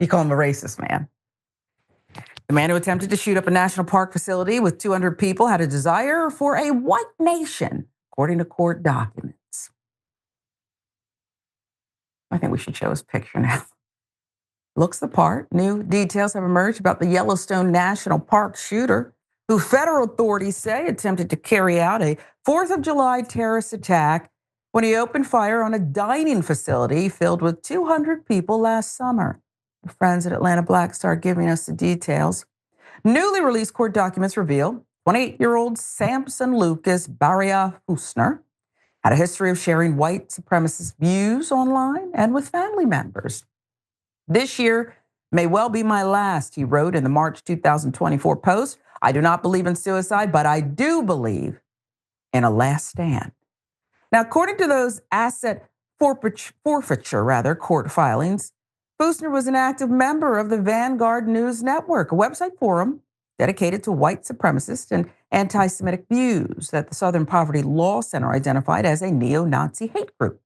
You call him a racist man. The man who attempted to shoot up a national park facility with 200 people had a desire for a white nation, according to court documents. I think we should show his picture now. Looks the part. New details have emerged about the Yellowstone National Park shooter, who federal authorities say attempted to carry out a 4th of July terrorist attack when he opened fire on a dining facility filled with 200 people last summer. The friends at Atlanta Black Star giving us the details. Newly released court documents reveal 28-year-old Samson Lucas Bariah Fussner had a history of sharing white supremacist views online and with family members. This year may well be my last, he wrote in the March 2024 post. I do not believe in suicide, but I do believe in a last stand. Now, according to those asset forfeiture court filings, Fussner was an active member of the Vanguard News Network, a website forum dedicated to white supremacist and anti-Semitic views that the Southern Poverty Law Center identified as a neo-Nazi hate group.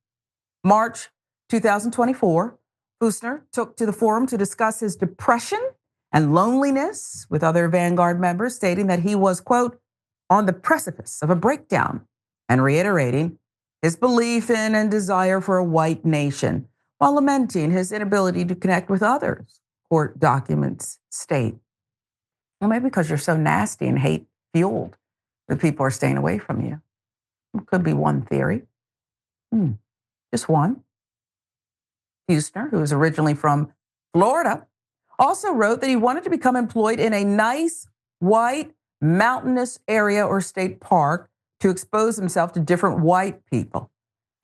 March 2024, Fussner took to the forum to discuss his depression and loneliness with other Vanguard members, stating that he was, quote, on the precipice of a breakdown, and reiterating his belief in and desire for a white nation, while lamenting his inability to connect with others, court documents state. Well, maybe because you're so nasty and hate-fueled that people are staying away from you. It could be one theory. Just one. Fussner, who is originally from Florida, also wrote that he wanted to become employed in a nice, white, mountainous area or state park to expose himself to different white people,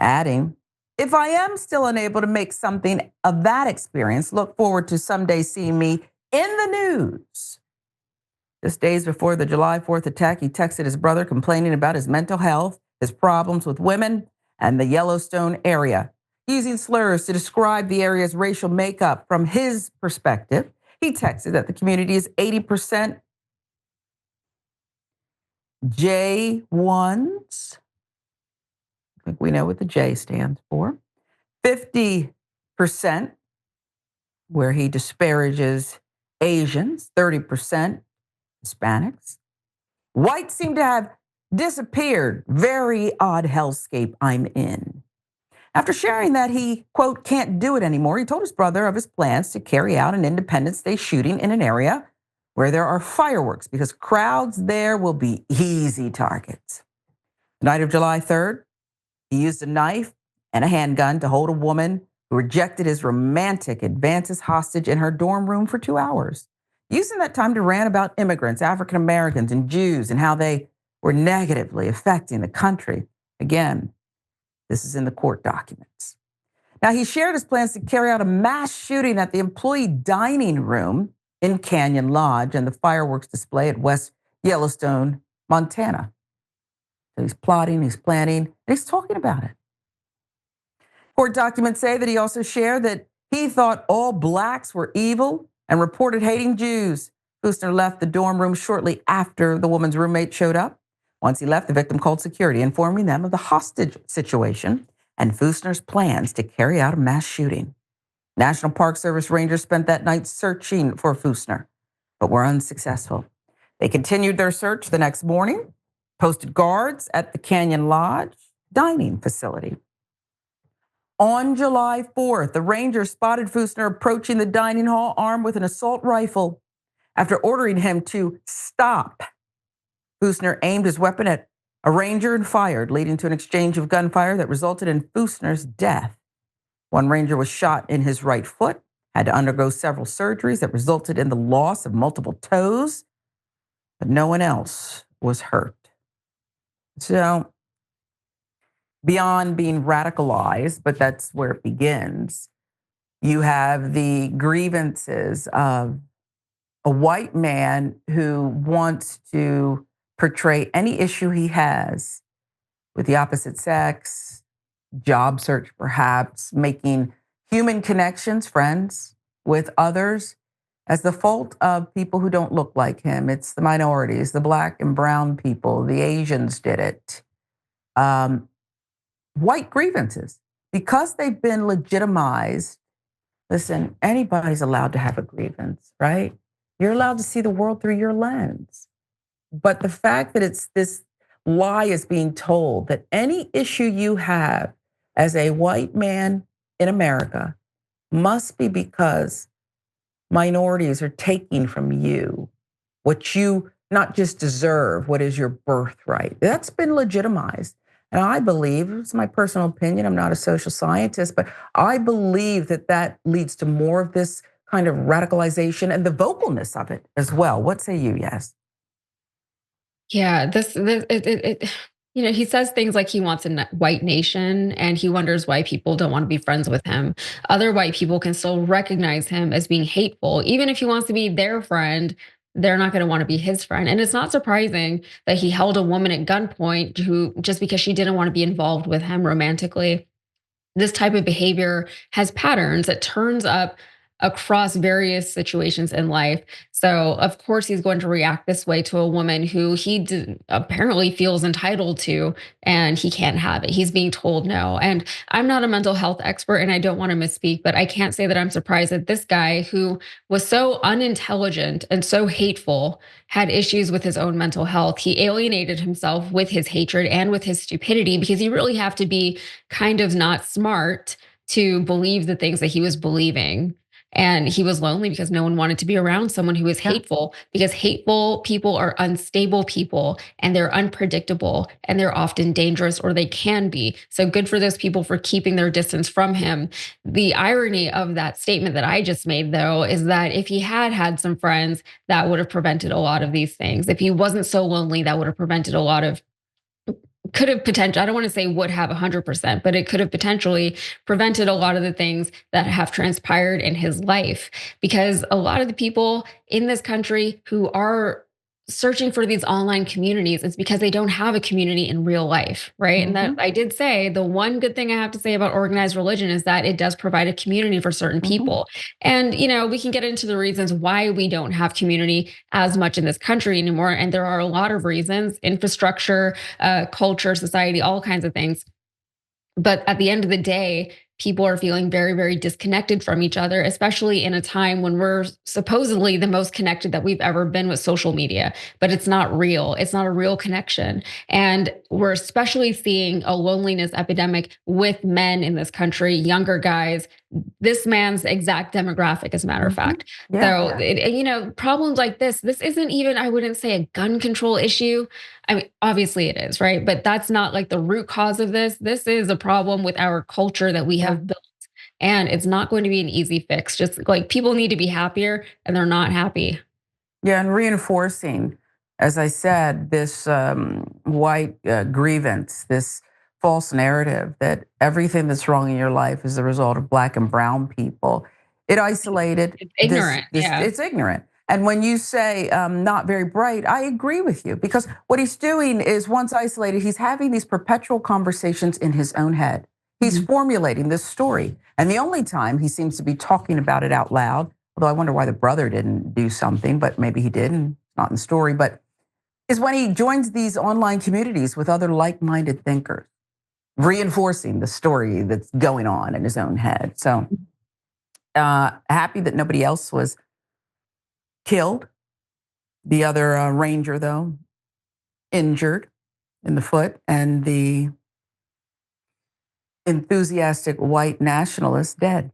adding, if I am still unable to make something of that experience, look forward to someday seeing me in the news. Just days before the July 4th attack, he texted his brother complaining about his mental health, his problems with women, and the Yellowstone area. Using slurs to describe the area's racial makeup from his perspective, he texted that the community is 80% J1s. I think we know what the J stands for. 50%, where he disparages Asians, 30% Hispanics. Whites seem to have disappeared. Very odd hellscape I'm in. After sharing that he, quote, can't do it anymore, he told his brother of his plans to carry out an Independence Day shooting in an area where there are fireworks because crowds there will be easy targets. The night of July 3rd, he used a knife and a handgun to hold a woman who rejected his romantic advances hostage in her dorm room for 2 hours, using that time to rant about immigrants, African Americans, and Jews and how they were negatively affecting the country. Again, this is in the court documents. Now, he shared his plans to carry out a mass shooting at the employee dining room in Canyon Lodge and the fireworks display at West Yellowstone, Montana. So he's plotting, he's planning, and he's talking about it. Court documents say that he also shared that he thought all blacks were evil and reported hating Jews. Fussner left the dorm room shortly after the woman's roommate showed up. Once he left, the victim called security, informing them of the hostage situation and Fussner's plans to carry out a mass shooting. National Park Service rangers spent that night searching for Fussner, but were unsuccessful. They continued their search the next morning, posted guards at the Canyon Lodge dining facility. On July 4th, the rangers spotted Fussner approaching the dining hall armed with an assault rifle. After ordering him to stop, Fussner aimed his weapon at a ranger and fired, leading to an exchange of gunfire that resulted in Fussner's death. One ranger was shot in his right foot, had to undergo several surgeries that resulted in the loss of multiple toes, but no one else was hurt. So, beyond being radicalized, but that's where it begins, you have the grievances of a white man who wants to portray any issue he has with the opposite sex, job search perhaps, making human connections, friends with others, as the fault of people who don't look like him. It's the minorities, the black and brown people, the Asians did it. White grievances, because they've been legitimized Listen, anybody's allowed to have a grievance, right? You're allowed to see the world through your lens. But the fact that it's this lie is being told that any issue you have as a white man in America must be because minorities are taking from you what you not just deserve, what is your birthright. That's been legitimized. And I believe, it's my personal opinion, I'm not a social scientist, but I believe that that leads to more of this kind of radicalization and the vocalness of it as well. What say you? Yes. Yeah, he says things like he wants a white nation and he wonders why people don't want to be friends with him. Other white people can still recognize him as being hateful. Even if he wants to be their friend, they're not going to want to be his friend. And it's not surprising that he held a woman at gunpoint who just because she didn't want to be involved with him romantically. This type of behavior has patterns. It turns up across various situations in life. So, of course, he's going to react this way to a woman who apparently feels entitled to, and he can't have it. He's being told no. And I'm not a mental health expert and I don't want to misspeak, but I can't say that I'm surprised that this guy who was so unintelligent and so hateful had issues with his own mental health. He alienated himself with his hatred and with his stupidity because you really have to be kind of not smart to believe the things that he was believing. And he was lonely because no one wanted to be around someone who was Yeah. hateful, because hateful people are unstable people and they're unpredictable and they're often dangerous, or they can be. So good for those people for keeping their distance from him. The irony of that statement that I just made, though, is that if he had had some friends, that would have prevented a lot of these things. If he wasn't so lonely, that would have prevented a lot of could have potentially, I don't want to say would have 100%, but it could have potentially prevented a lot of the things that have transpired in his life. Because a lot of the people in this country who are searching for these online communities, it's because they don't have a community in real life, right? And that Mm-hmm. I did say the one good thing I have to say about organized religion is that it does provide a community for certain Mm-hmm. people. And, we can get into the reasons why we don't have community as much in this country anymore. And there are a lot of reasons: infrastructure, culture, society, all kinds of things. But at the end of the day, people are feeling very, very disconnected from each other, especially in a time when we're supposedly the most connected that we've ever been with social media. But it's not real. It's not a real connection. And we're especially seeing a loneliness epidemic with men in this country, younger guys, this man's exact demographic, as a matter of Mm-hmm. fact. Yeah. So, problems like this isn't even, I wouldn't say, a gun control issue. I mean, obviously it is, right? But that's not like the root cause of this. This is a problem with our culture that we Yeah. have built. And it's not going to be an easy fix. Just like people need to be happier and they're not happy. Yeah, and reinforcing, as I said, this white grievance, this false narrative that everything that's wrong in your life is the result of black and brown people. It isolated It's this. ignorant. This Yeah. it's ignorant. And when you say not very bright, I agree with you because what he's doing is once isolated, he's having these perpetual conversations in his own head. He's Mhm. formulating this story, and the only time he seems to be talking about it out loud, although I wonder why the brother didn't do something, but maybe he did and it's not in the story, but is when he joins these online communities with other like minded thinkers, reinforcing the story that's going on in his own head. So happy that nobody else was killed. The other ranger, though, injured in the foot, and the enthusiastic white nationalist dead.